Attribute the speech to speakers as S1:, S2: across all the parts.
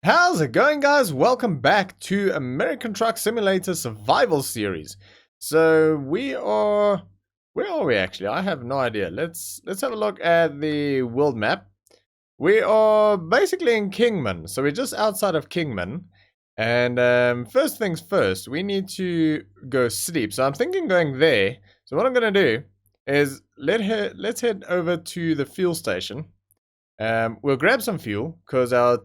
S1: How's it going, guys? Welcome back to American Truck Simulator Survival Series. So where are we actually? I have no idea. Let's have a look at the world map. We are basically in Kingman, so we're just outside of Kingman. And first things first, we need to go sleep. So I'm thinking going there. So what I'm gonna do is let's head over to the fuel station. We'll grab some fuel because our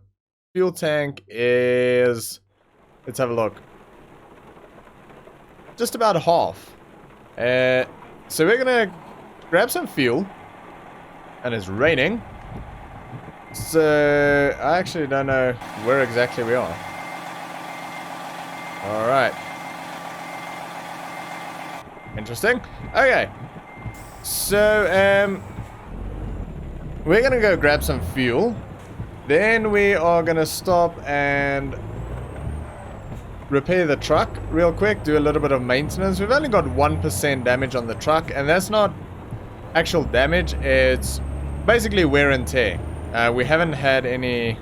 S1: fuel tank is, let's have a look, just about half. So we're gonna grab some fuel, and it's raining, so I actually don't know where exactly we are. Alright, interesting. Okay, so we're gonna go grab some fuel. Then we are gonna stop and repair the truck real quick, do a little bit of maintenance. We've only got 1% damage on the truck, and that's not actual damage, it's basically wear and tear. We haven't had any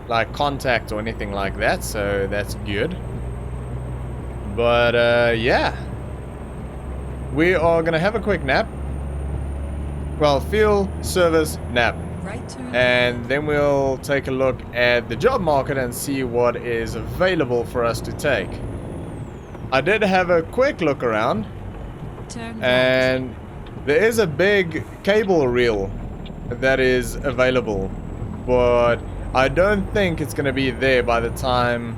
S1: like contact or anything like that, so that's good. But yeah, we are gonna have a quick nap. Well, fuel, service, nap. And then we'll take a look at the job market and see what is available for us to take. I did have a quick look around, and there is a big cable reel that is available, but I don't think it's going to be there by the time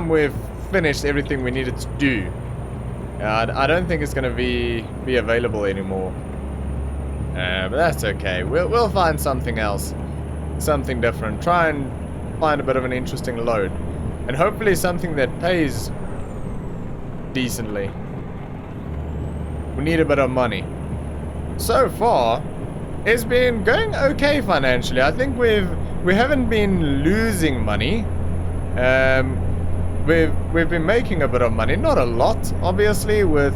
S1: we've finished everything we needed to do. I don't think it's going to be available anymore. But that's okay. We'll find something else, something different. Try and find a bit of an interesting load, and hopefully something that pays decently. We need a bit of money. So far, it's been going okay financially. I think we haven't been losing money. We've been making a bit of money, not a lot, obviously. With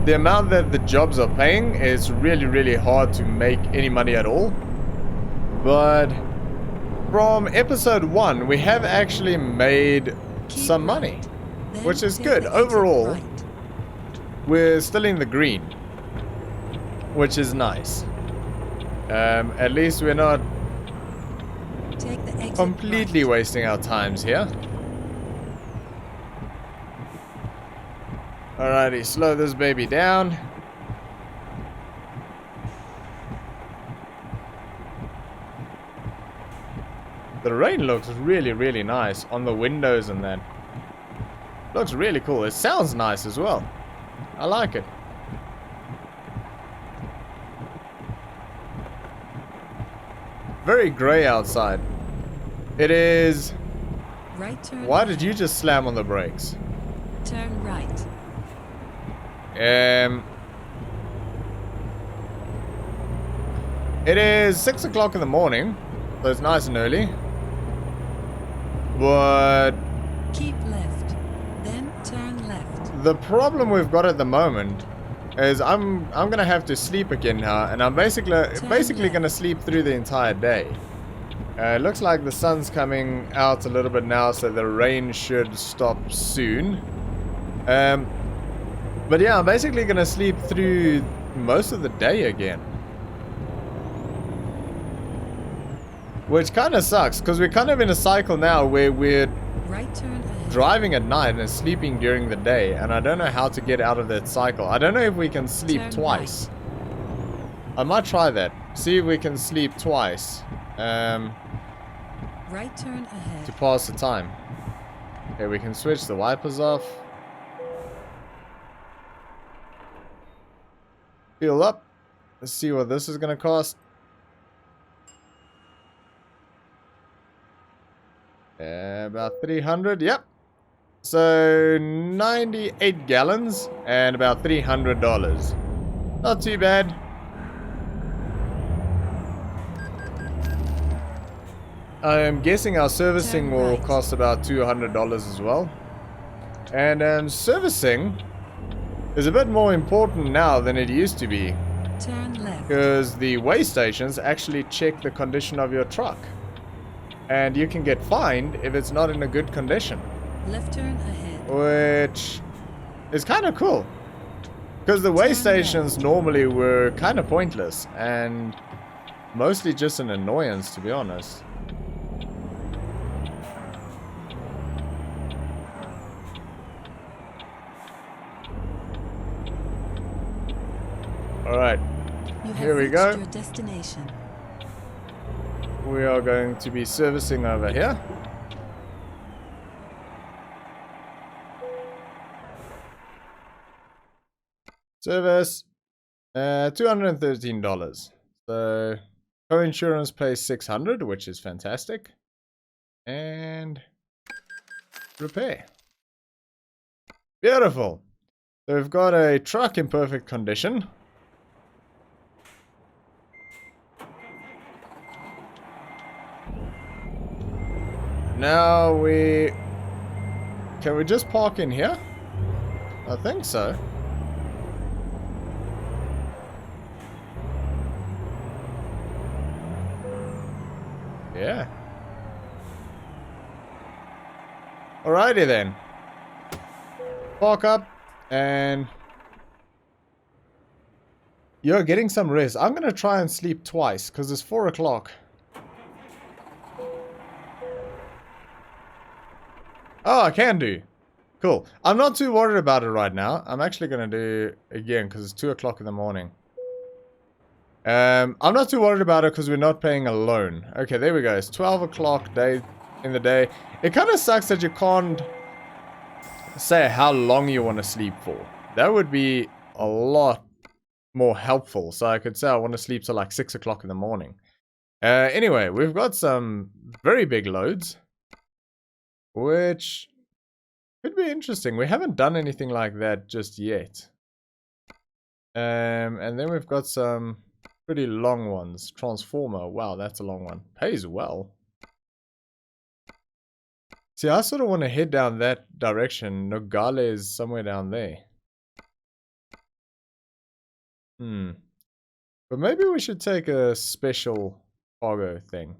S1: the amount that the jobs are paying, is really hard to make any money at all. But from episode 1, we have actually made some money, which is good. Overall, we're still in the green, which is nice. At least we're not completely wasting our times here. Alrighty, slow this baby down. The rain looks really nice on the windows and that. Looks really cool. It sounds nice as well. I like it. Very grey outside. It is...
S2: Right turn.
S1: Why did you just slam on the brakes?
S2: Turn right.
S1: It is 6 o'clock in the morning, so it's nice and early. But
S2: keep left, then turn left.
S1: The problem we've got at the moment is I'm gonna have to sleep again now, and I'm basically gonna sleep through the entire day. It looks like the sun's coming out a little bit now, so the rain should stop soon. But yeah, I'm basically gonna sleep through most of the day again, which kind of sucks, because we're kind of in a cycle now where we're
S2: right turn ahead.
S1: Driving at night and sleeping during the day, and I don't know how to get out of that cycle. I don't know if we can sleep
S2: turn
S1: twice.
S2: Right.
S1: I might try that. See if we can sleep twice.
S2: Right turn ahead.
S1: To pass the time. Okay, we can switch the wipers off. Fuel up. Let's see what this is gonna cost. About 300. Yep. So 98 gallons and about $300. Not too bad. I'm guessing our servicing will cost about $200 as well. And servicing is a bit more important now than it used to be.
S2: Turn left. left.
S1: Because the way stations actually check the condition of your truck. And you can get fined if it's not in a good condition.
S2: Left turn ahead.
S1: Which is kind of cool. Because the way
S2: Turn
S1: stations
S2: left.
S1: normally were kind of pointless. And mostly just an annoyance, to be honest. Alright,
S2: You have
S1: here we
S2: reached
S1: go.
S2: your destination.
S1: We are going to be servicing over here. Service, $213. So, co-insurance pays $600, which is fantastic. And repair. Beautiful. So we've got a truck in perfect condition. Now can we just park in here? I think so. Yeah. Alrighty then. Park up and you're getting some rest. I'm gonna try and sleep twice because it's 4 o'clock. Oh, I can do. Cool. I'm not too worried about it right now. I'm actually gonna do again because it's 2 o'clock in the morning. I'm not too worried about it because we're not paying a loan. Okay, there we go. It's 12 o'clock in the day. It kind of sucks that you can't say how long you want to sleep for. That would be a lot more helpful. So I could say I want to sleep till like 6 o'clock in the morning. Anyway, we've got some very big loads, which could be interesting. We haven't done anything like that just yet. And then we've got some pretty long ones. Transformer. Wow, that's a long one. Pays well. See, I sort of want to head down that direction. Nogale is somewhere down there. But maybe we should take a special cargo thing.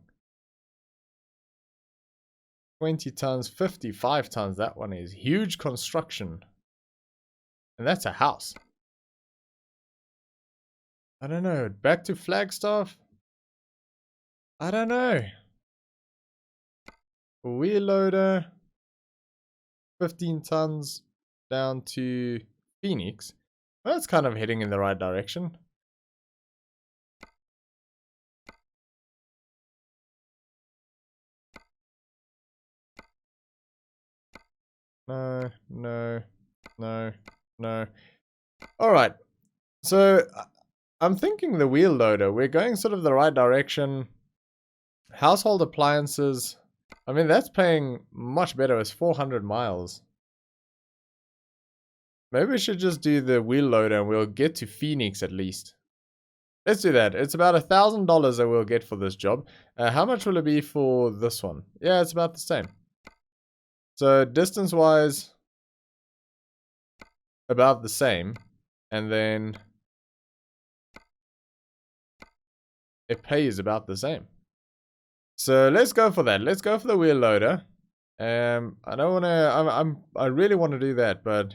S1: 20 tons, 55 tons. That one is huge construction. And that's a house. I don't know. Back to Flagstaff? I don't know. Wheel loader. 15 tons down to Phoenix. Well, that's kind of heading in the right direction. No, no, no, no. Alright. So, I'm thinking the wheel loader. We're going sort of the right direction. Household appliances. I mean, that's paying much better. It's 400 miles. Maybe we should just do the wheel loader and we'll get to Phoenix at least. Let's do that. It's about $1,000 that we'll get for this job. How much will it be for this one? Yeah, it's about the same. So distance-wise, about the same. And then it pays about the same. So let's go for that. Let's go for the wheel loader. I don't want to. I really want to do that, but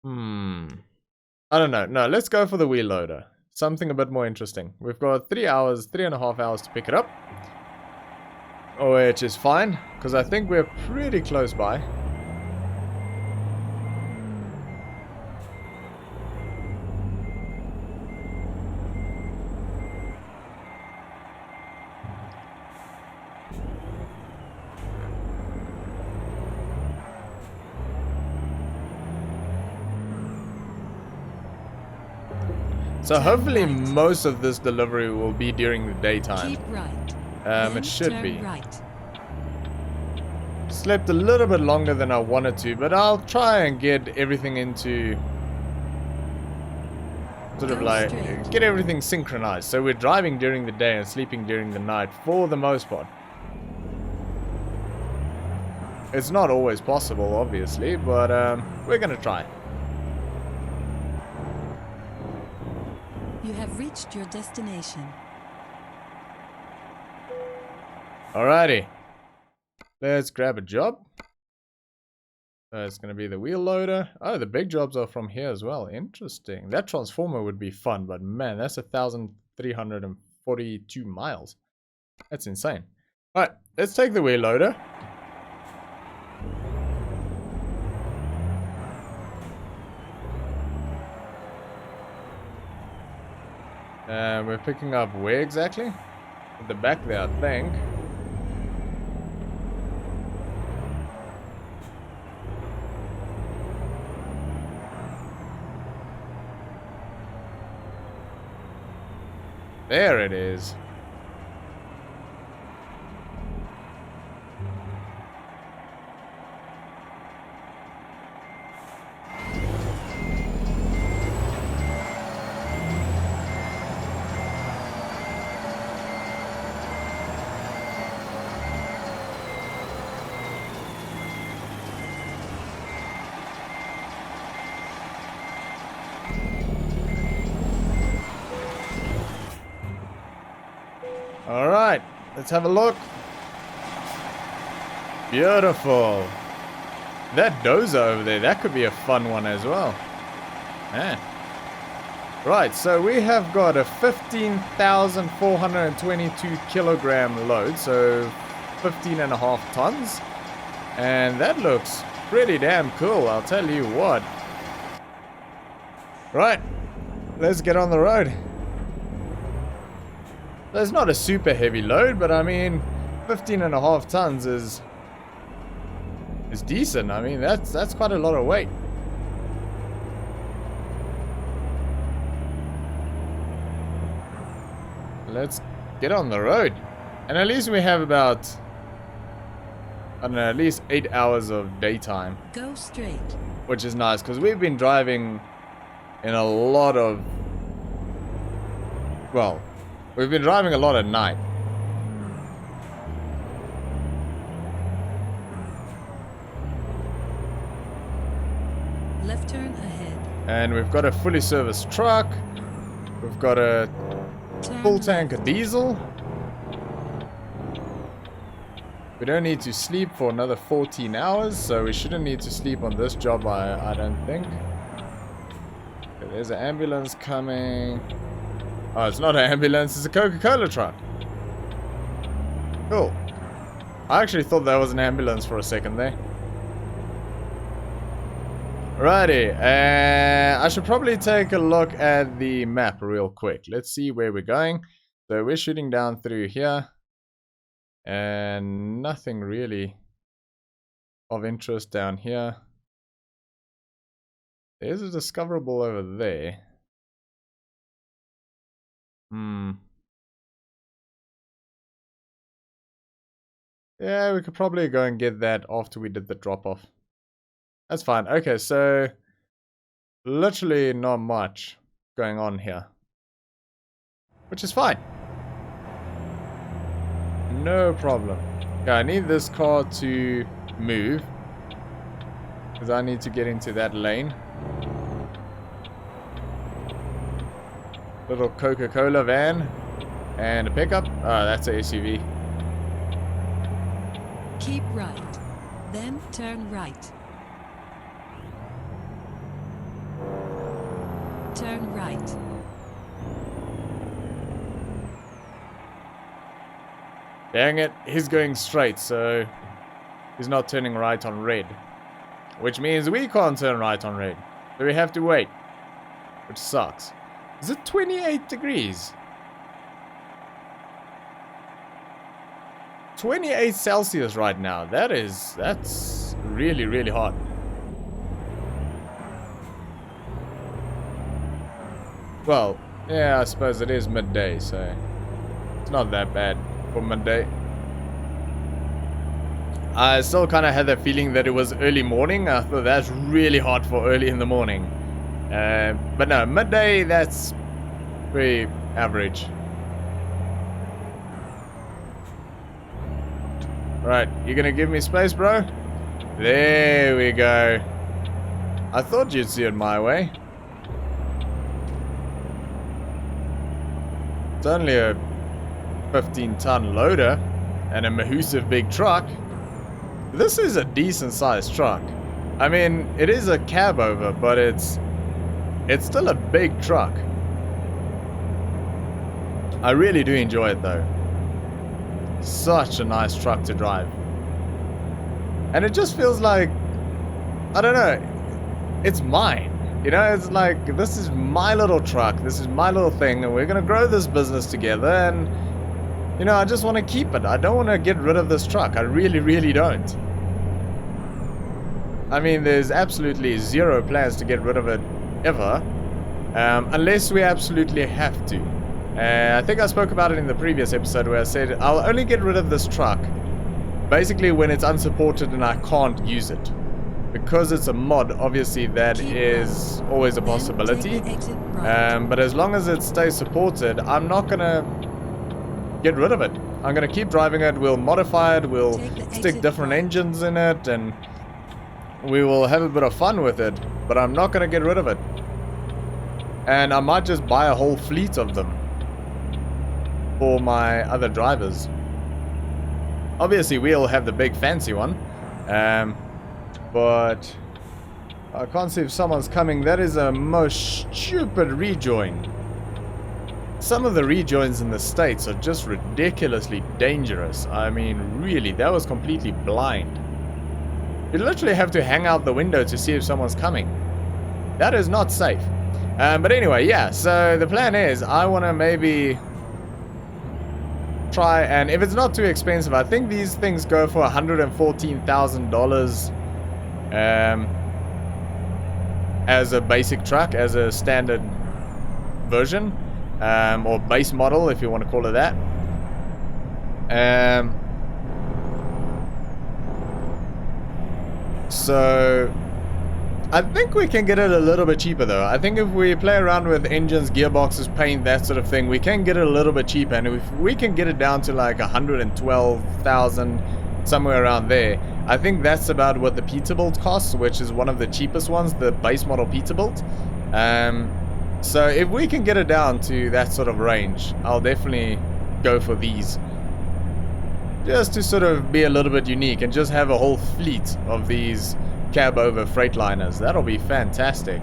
S1: I don't know. No, let's go for the wheel loader. Something a bit more interesting. We've got 3.5 hours to pick it up, which is fine because I think we're pretty close by. So hopefully most of this delivery will be during the daytime.
S2: Keep right.
S1: It should
S2: turn
S1: be.
S2: Right.
S1: Slept a little bit longer than I wanted to, but I'll try and get everything into sort of
S2: Go
S1: like
S2: straight.
S1: get everything synchronized. So we're driving during the day and sleeping during the night for the most part. It's not always possible, obviously, but we're gonna try.
S2: reached your destination.
S1: Alrighty. Let's grab a job. It's going to be the wheel loader. Oh, the big jobs are from here as well. Interesting. That transformer would be fun, but man, that's 1,342 miles. That's insane. Alright, let's take the wheel loader. We're picking up where exactly? At the back there, I think. There it is. Alright, let's have a look. Beautiful. That dozer over there, that could be a fun one as well. Man. Right, so we have got a 15,422 kilogram load, so 15.5 tons. And that looks pretty damn cool, I'll tell you what. Right, let's get on the road. It's not a super heavy load, but I mean, 15.5 tons is decent. I mean, that's quite a lot of weight. Let's get on the road. And at least we have about, I don't know, at least 8 hours of daytime.
S2: Go straight.
S1: Which is nice, because we've been driving in a lot of, well, we've been driving a lot at night.
S2: Left turn ahead.
S1: And we've got a fully serviced truck. We've got a
S2: Turn
S1: full tank
S2: left.
S1: of diesel. We don't need to sleep for another 14 hours, so we shouldn't need to sleep on this job, I don't think. Okay, there's an ambulance coming. Oh, it's not an ambulance, it's a Coca-Cola truck. Cool. I actually thought that was an ambulance for a second there. Righty, I should probably take a look at the map real quick. Let's see where we're going. So we're shooting down through here. And nothing really of interest down here. There's a discoverable over there. Yeah, we could probably go and get that after we did the drop-off. That's fine. Okay, so literally not much going on here. Which is fine. No problem. Yeah, I need this car to move. Because I need to get into that lane. Little Coca-Cola van. And a pickup. Oh, that's an SUV.
S2: Keep right. Then turn right. Turn right.
S1: Dang it, he's going straight, so he's not turning right on red. Which means we can't turn right on red. So we have to wait. Which sucks. Is it 28 degrees? 28 Celsius right now. That's really, really hot. Well, yeah, I suppose it is midday, so it's not that bad for midday. I still kind of had that feeling that it was early morning. I thought that's really hot for early in the morning. But no, midday, that's pretty average. Right, you gonna give me space, bro? There we go. I thought you'd see it my way. It's only a 15-ton loader and a massive big truck. This is a decent sized truck. I mean, it is a cab over, but it's still a big truck. I really do enjoy it though. Such a nice truck to drive. And it just feels like, I don't know, it's mine. You know, it's like, this is my little truck, this is my little thing, and we're gonna grow this business together, and, you know, I just want to keep it. I don't want to get rid of this truck. I really, really don't. I mean, there's absolutely zero plans to get rid of it, ever, unless we absolutely have to. I think I spoke about it in the previous episode where I said I'll only get rid of this truck basically when it's unsupported and I can't use it. Because it's a mod, obviously that is always a possibility. But as long as it stays supported, I'm not going to get rid of it. I'm going to keep driving it, we'll modify it, we'll stick different engines in it, and we will have a bit of fun with it. But I'm not going to get rid of it. And I might just buy a whole fleet of them for my other drivers. Obviously we'll have the big fancy one, but I can't see if someone's coming. That is a most stupid rejoin. Some of the rejoins in the States are just ridiculously dangerous. I mean, really, that was completely blind. You literally have to hang out the window to see if someone's coming. That is not safe. But anyway, yeah, so the plan is I want to maybe try, and if it's not too expensive, I think these things go for $114,000 as a basic truck, as a standard version, or base model if you want to call it that. So I think we can get it a little bit cheaper though. I think if we play around with engines, gearboxes, paint, that sort of thing, we can get it a little bit cheaper. And if we can get it down to like 112,000, somewhere around there, I think that's about what the Peterbilt costs, which is one of the cheapest ones, the base model Peterbilt. So if we can get it down to that sort of range, I'll definitely go for these. Just to sort of be a little bit unique and just have a whole fleet of these cab over Freightliners. That'll be fantastic.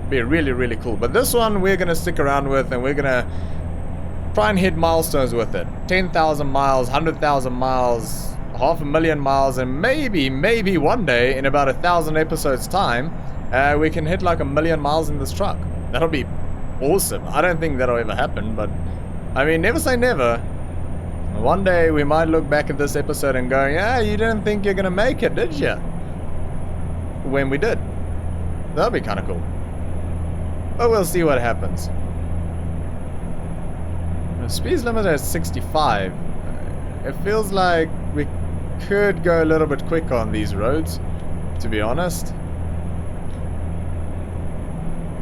S1: Be really, really cool. But this one we're gonna stick around with, and we're gonna try and hit milestones with it. 10,000 miles, 100,000 miles, 500,000 miles, and maybe one day in about 1,000 episodes time, we can hit like 1,000,000 miles in this truck. That'll be awesome. I don't think that'll ever happen, but I mean, never say never. One day we might look back at this episode and go, yeah, you didn't think you're gonna make it, did you? When we did. That'll be kind of cool. But we'll see what happens. The speed limit is 65. It feels like we could go a little bit quicker on these roads, to be honest.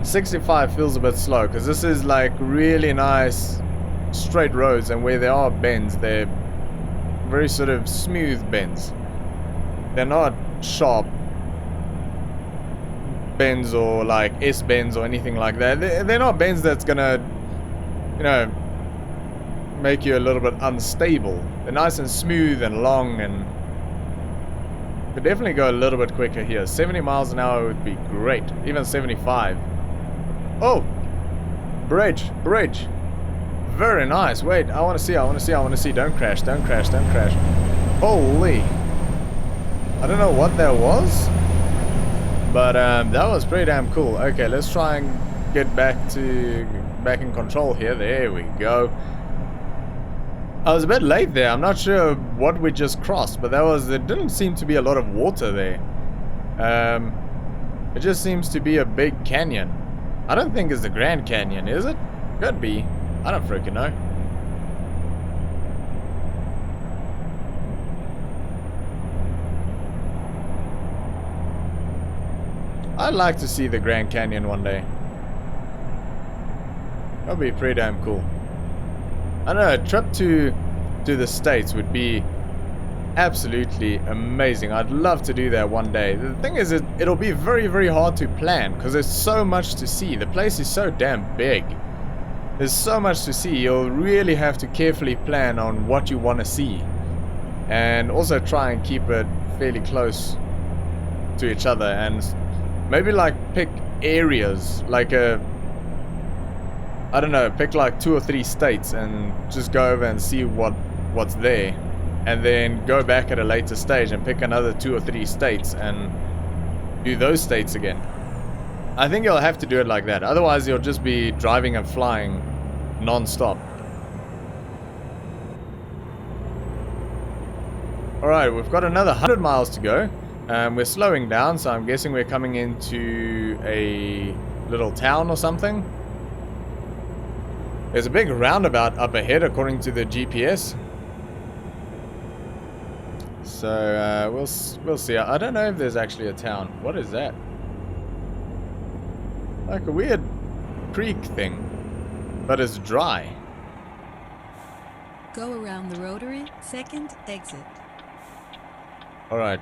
S1: 65 feels a bit slow, because this is like really nice straight roads, and where there are bends, they're very sort of smooth bends. They're not sharp bends or like S-bends or anything like that. They're not bends that's gonna, you know, make you a little bit unstable. They're nice and smooth and long, and could definitely go a little bit quicker here. 70 miles an hour would be great. Even 75. Oh! Bridge! Very nice. Wait, I want to see. Don't crash. Holy! I don't know what that was, but that was pretty damn cool. Okay, let's try and get back in control here. There we go. I was a bit late there. I'm not sure what we just crossed, but there didn't seem to be a lot of water there. It just seems to be a big canyon. I don't think it's the Grand Canyon, is it? Could be. I don't freaking know. I'd like to see the Grand Canyon one day. That'd be pretty damn cool. I don't know, a trip to the States would be absolutely amazing. I'd love to do that one day. The thing is, it'll be very, very hard to plan because there's so much to see. The place is so damn big. There's so much to see. You'll really have to carefully plan on what you want to see. And also try and keep it fairly close to each other. And maybe like pick areas. Like I don't know, pick like 2 or 3 states and just go over and see what's there. And then go back at a later stage and pick another 2 or 3 states and do those states again. I think you'll have to do it like that. Otherwise, you'll just be driving and flying non-stop. Alright, we've got another 100 miles to go. We're slowing down, so I'm guessing we're coming into a little town or something. There's a big roundabout up ahead, according to the GPS. So, we'll see. I don't know if there's actually a town. What is that? Like a weird creek thing. But it's dry.
S2: Go around the rotary, second exit.
S1: Alright.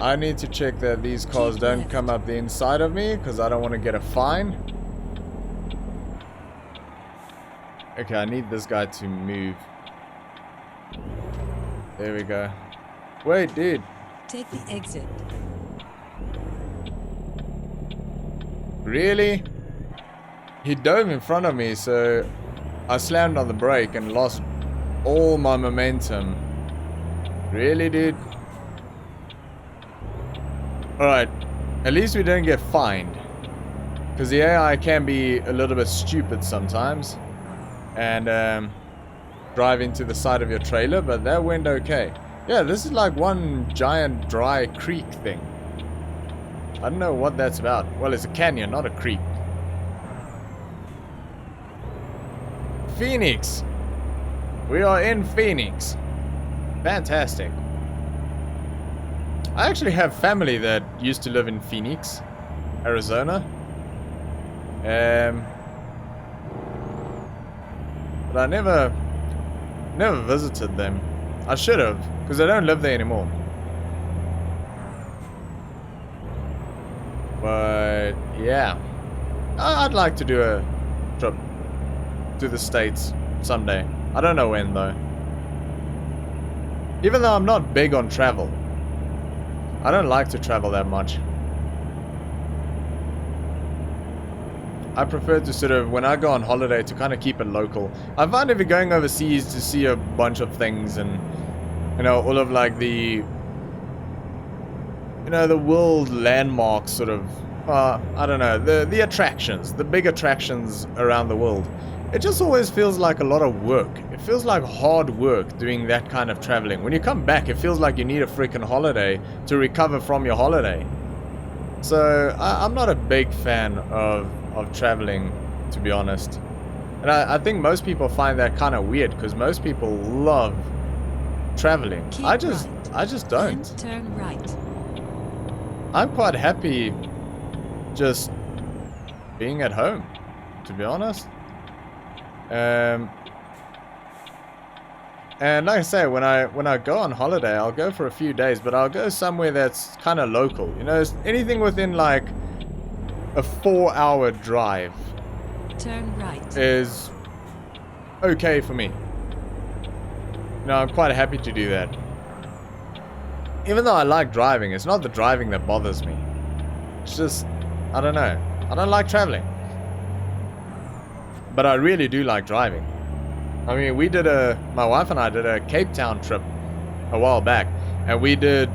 S1: I need to check that these cars
S2: Keep
S1: don't
S2: left.
S1: come up the inside of me, because I don't want to get a fine. Okay, I need this guy to move. There we go. Wait, dude.
S2: Take the exit.
S1: Really? He dove in front of me, so I slammed on the brake and lost all my momentum. Really, dude? Alright, at least we don't get fined. Because the AI can be a little bit stupid sometimes. And drive into the side of your trailer, but that went okay. Yeah, this is like one giant dry creek thing. I don't know what that's about. Well, it's a canyon, not a creek. Phoenix! We are in Phoenix. Fantastic. I actually have family that used to live in Phoenix, Arizona. But I never visited them. I should have, because I don't live there anymore. But yeah, I'd like to do a trip to the States someday. I don't know when though. Even though I'm not big on travel, I don't like to travel that much. I prefer to sort of, when I go on holiday, to kind of keep it local. I find if you're going overseas to see a bunch of things and, you know, all of like the, you know, the world landmarks sort of, I don't know, the attractions, the big attractions around the world. It just always feels like a lot of work. It feels like hard work doing that kind of traveling. When you come back, it feels like you need a freaking holiday to recover from your holiday. So I'm not a big fan of traveling, to be honest. And I think most people find that kind of weird, because most people love traveling. I just don't.
S2: Then turn right.
S1: I'm quite happy just being at home, to be honest. And like I say, when I go on holiday, I'll go for a few days, but I'll go somewhere that's kind of local. You know, anything within like a 4-hour drive
S2: Turn right.
S1: is okay for me. You know, I'm quite happy to do that. Even though I like driving, it's not the driving that bothers me. It's just, I don't know. I don't like traveling. But I really do like driving. I mean, my wife and I did a Cape Town trip a while back, and we did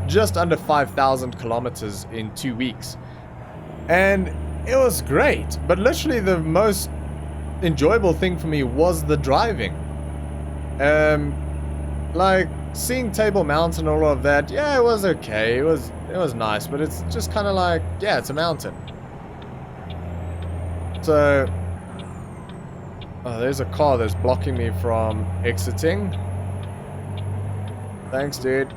S1: just under 5,000 kilometers in 2 weeks. And it was great, but literally the most enjoyable thing for me was the driving. Like seeing Table Mountain and all of that, yeah, it was okay. It was nice, but it's just kind of like, yeah, it's a mountain. So, oh, there's a car that's blocking me from exiting. Thanks, dude.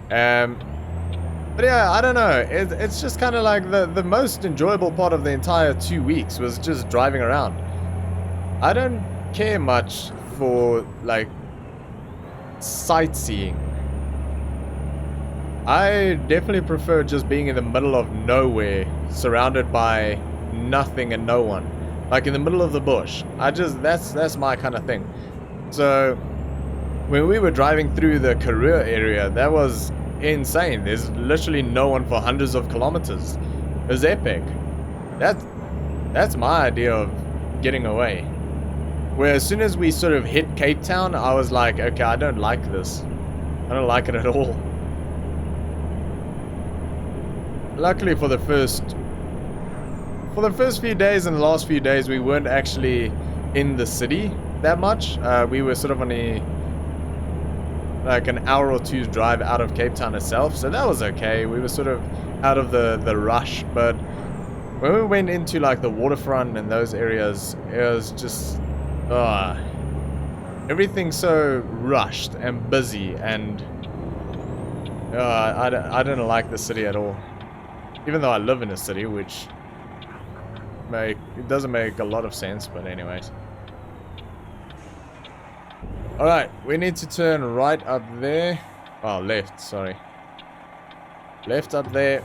S1: But yeah, I don't know. It's just kind of like the most enjoyable part of the entire 2 weeks was just driving around. I don't care much for like sightseeing. I definitely prefer just being in the middle of nowhere, surrounded by nothing and no one. Like in the middle of the bush. That's my kind of thing. So when we were driving through the career area, that was insane. There's literally no one for hundreds of kilometers. It was epic. That's my idea of getting away. Where as soon as we sort of hit Cape Town, I was like, okay, I don't like this. I don't like it at all. Luckily for the first few days and the last few days, we weren't actually in the city that much. We were sort of on like an hour or two's drive out of Cape Town itself, so that was okay. We were sort of out of the rush, but when we went into like the waterfront and those areas, it was just everything's so rushed and busy, and I don't like the city at all. Even though I live in a city, which it doesn't make a lot of sense, but anyways. Alright, we need to turn right up there. Oh, left, sorry. Left up there.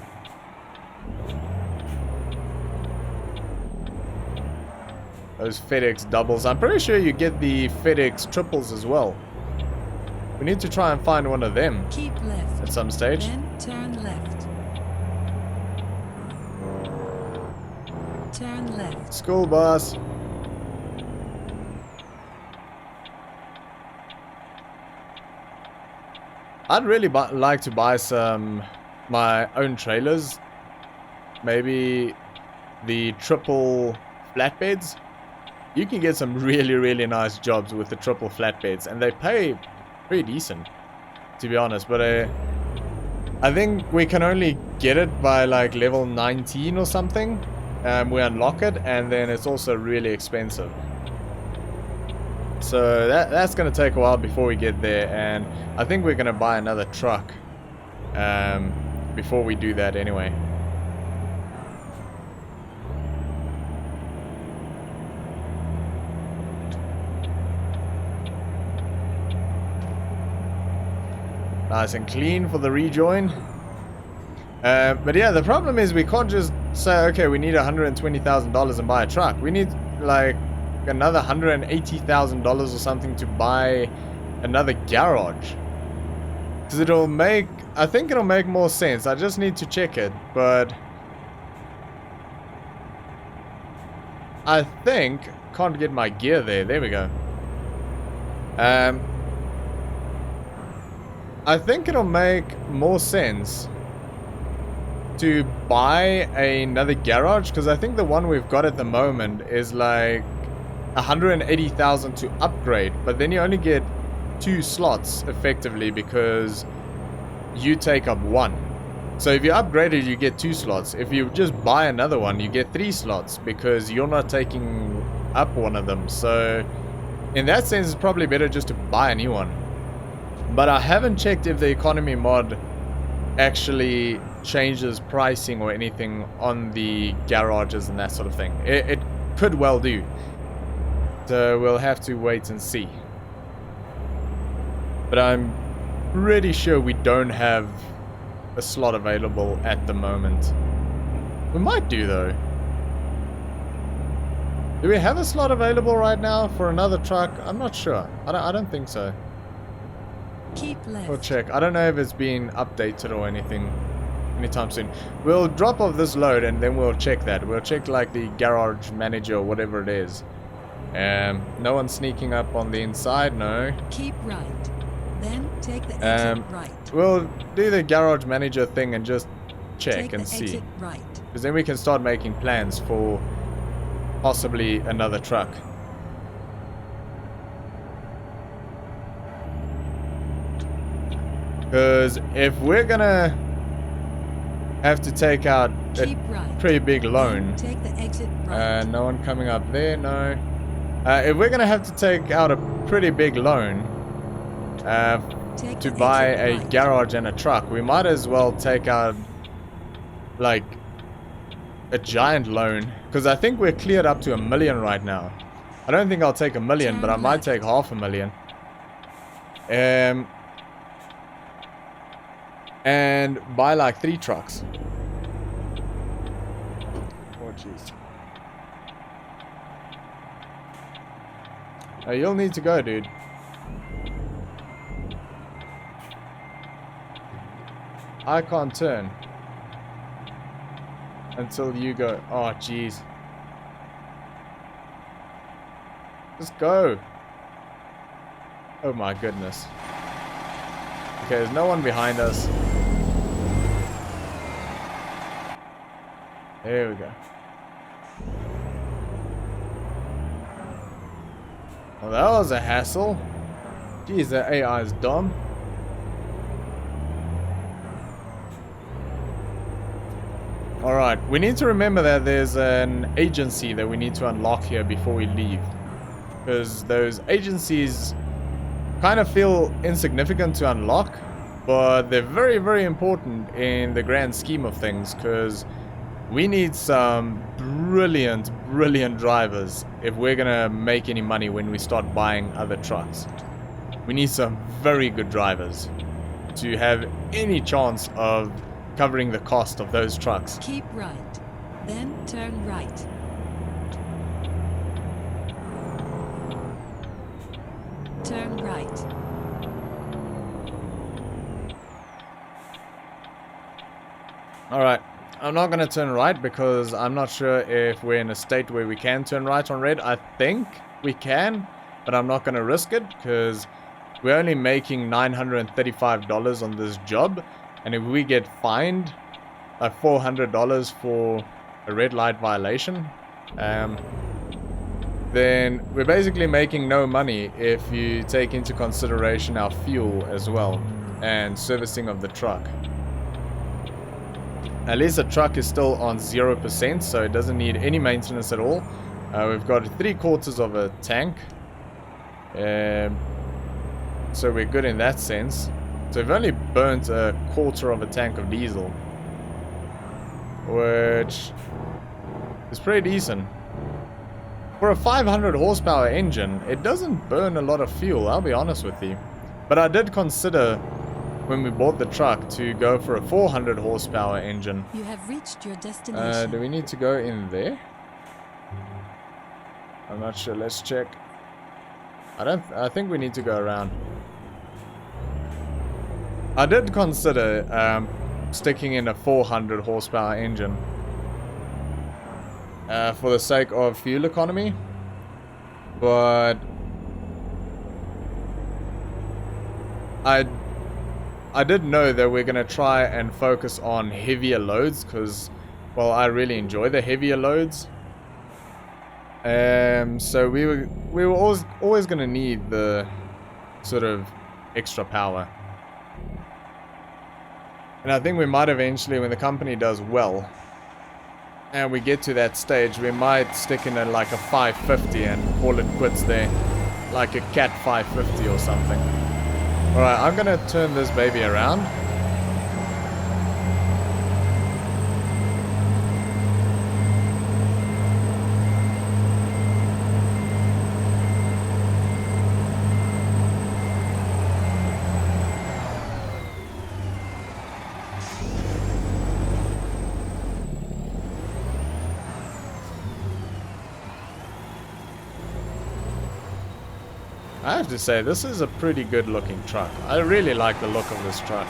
S1: Those FedEx doubles. I'm pretty sure you get the FedEx triples as well. We need to try and find one of them.
S2: Keep left.
S1: At some stage.
S2: Then turn left. Turn left.
S1: School bus. I'd really like to buy my own trailers. Maybe the triple flatbeds. You can get some really nice jobs with the triple flatbeds, and they pay pretty decent, to be honest. But I think we can only get it by like level 19 or something. We unlock it, and then it's also really expensive. So that's going to take a while before we get there, and I think we're going to buy another truck before we do that anyway. Nice and clean for the rejoin. But yeah, the problem is we can't just say, okay, we need $120,000 and buy a truck. We need like another $180,000 or something to buy another garage. Because I think it'll make more sense. I just need to check it, but I think, can't get my gear there. There we go. I think it'll make more sense to buy another garage, because I think the one we've got at the moment is like 180,000 to upgrade, but then you only get 2 slots effectively because you take up 1. So if you upgrade it, you get 2 slots. If you just buy another one, you get 3 slots because you're not taking up one of them. So in that sense, it's probably better just to buy a new one. But I haven't checked if the economy mod actually changes pricing or anything on the garages and that sort of thing. It could well do. So we'll have to wait and see. But I'm pretty sure we don't have a slot available at the moment. We might do though. Do we have a slot available right now for another truck? I'm not sure. I don't think so.
S2: Keep left.
S1: We'll check. I don't know if it's been updated or anything anytime soon. We'll drop off this load and then we'll check that. We'll check like the garage manager or whatever it is. No one sneaking up on the inside, no.
S2: Keep right. Then take the exit right.
S1: We'll do the garage manager thing and just check
S2: Take
S1: and
S2: the
S1: see.
S2: exit right.
S1: Because then we can start making plans for possibly another truck. Because if we're gonna have to take out
S2: Keep
S1: a
S2: right.
S1: pretty big loan,
S2: Take the exit right.
S1: no one coming up there, no. If we're gonna have to take out a pretty big loan
S2: Take
S1: to
S2: the
S1: buy
S2: exit
S1: a
S2: right.
S1: garage and a truck, we might as well take out like a giant loan, because I think we're cleared up to $1 million right now. I don't think I'll take $1 million,
S2: Turn
S1: but I might
S2: left.
S1: take $500,000. and buy like 3 trucks. Oh jeez. Oh, you'll need to go, dude. I can't turn until you go. Oh jeez. Just go. Oh my goodness. Okay, there's no one behind us. There we go. Well, that was a hassle. Jeez, that AI is dumb. Alright, we need to remember that there's an agency that we need to unlock here before we leave. Because those agencies kind of feel insignificant to unlock, but they're very, very important in the grand scheme of things, because we need some brilliant, brilliant drivers if we're gonna make any money when we start buying other trucks. We need some very good drivers to have any chance of covering the cost of those trucks.
S2: Keep right, then turn right. Turn right.
S1: Alright, I'm not gonna turn right because I'm not sure if we're in a state where we can turn right on red. I think we can, but I'm not gonna risk it because we're only making $935 on this job, and if we get fined like $400 for a red light violation, then we're basically making no money if you take into consideration our fuel as well and servicing of the truck. At least the truck is still on 0%, so it doesn't need any maintenance at all. We've got 3/4 of a tank, so we're good in that sense. So we've only burnt 1/4 of a tank of diesel, which is pretty decent. For a 500 horsepower engine, it doesn't burn a lot of fuel, I'll be honest with you. But I did consider, when we bought the truck, to go for a 400 horsepower engine.
S2: You have reached your destination.
S1: Do we need to go in there? I'm not sure, let's check. I think we need to go around. I did consider sticking in a 400 horsepower engine for the sake of fuel economy, but I did know that we're going to try and focus on heavier loads because, well, I really enjoy the heavier loads. So we were always going to need the sort of extra power. And I think we might eventually, when the company does well, and we get to that stage, we might stick in like a 550 and call it quits there. Like a Cat 550 or something. Alright, I'm gonna turn this baby around. I have to say, this is a pretty good looking truck. I really like the look of this truck.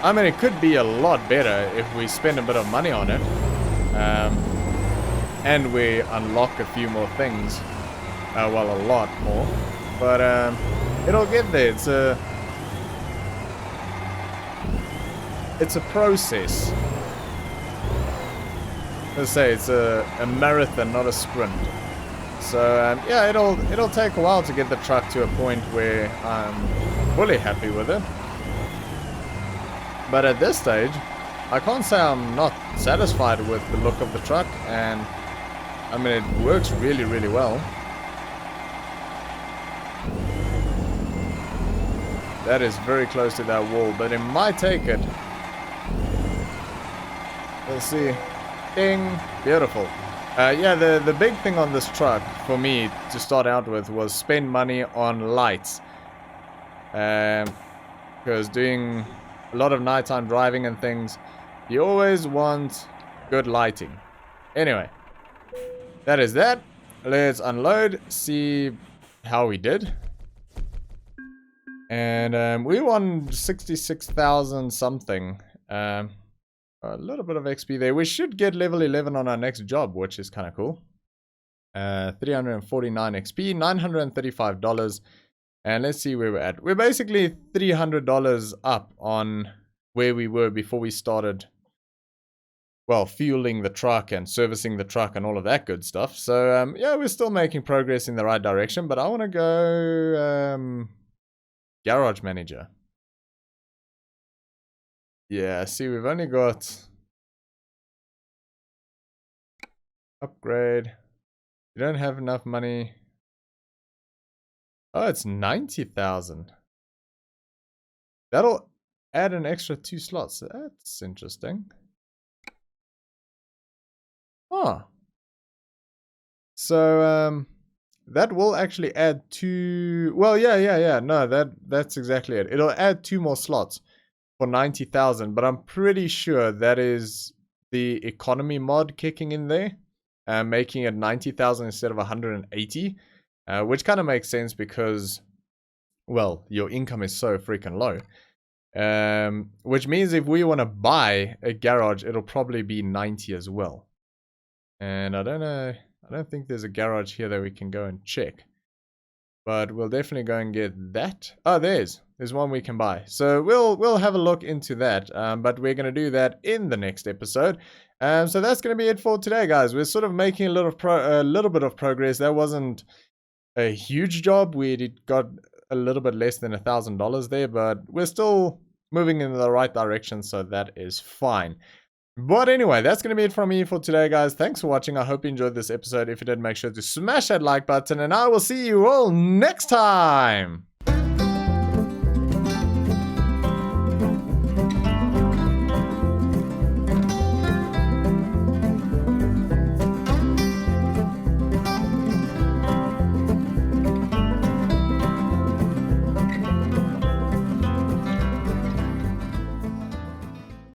S1: I mean, it could be a lot better if we spend a bit of money on it. And we unlock a few more things. Well, a lot more. But it'll get there. It's a process. Let's say it's a marathon, not a sprint. So yeah, it'll take a while to get the truck to a point where I'm fully happy with it. But at this stage, I can't say I'm not satisfied with the look of the truck, and I mean, it works really, really well. That is very close to that wall, but it might take it. Let's see. Ding! Beautiful. Yeah, the big thing on this truck for me to start out with was spend money on lights. Because doing a lot of nighttime driving and things, you always want good lighting. Anyway, that is that. Let's unload, see how we did. And we won 66,000 something. A little bit of XP there. We should get level 11 on our next job, which is kind of cool. 349 XP, $935. And let's see where we're at. We're basically $300 up on where we were before we started, well, fueling the truck and servicing the truck and all of that good stuff. So, yeah, we're still making progress in the right direction. But I want to go garage manager. Yeah, see, we've only got upgrade. You don't have enough money. Oh, it's 90,000. That'll add an extra 2 slots. That's interesting. Oh. So, that will actually add 2... Well, yeah. No, that's exactly it. It'll add 2 more slots for 90,000. But I'm pretty sure that is the economy mod kicking in there. Making it 90,000 instead of 180. Which kind of makes sense because, well, your income is so freaking low. Which means if we want to buy a garage, it'll probably be 90 as well. And I don't know, I don't think there's a garage here that we can go and check. But we'll definitely go and get that. Oh, there's one we can buy. So we'll have a look into that. But we're going to do that in the next episode. So that's going to be it for today, guys. We're sort of making a little bit of progress. That wasn't a huge job. We got a little bit less than $1,000 there, but we're still moving in the right direction, so that is fine. But anyway, that's going to be it from me for today, guys. Thanks for watching. I hope you enjoyed this episode. If you did, make sure to smash that like button, and I will see you all next time.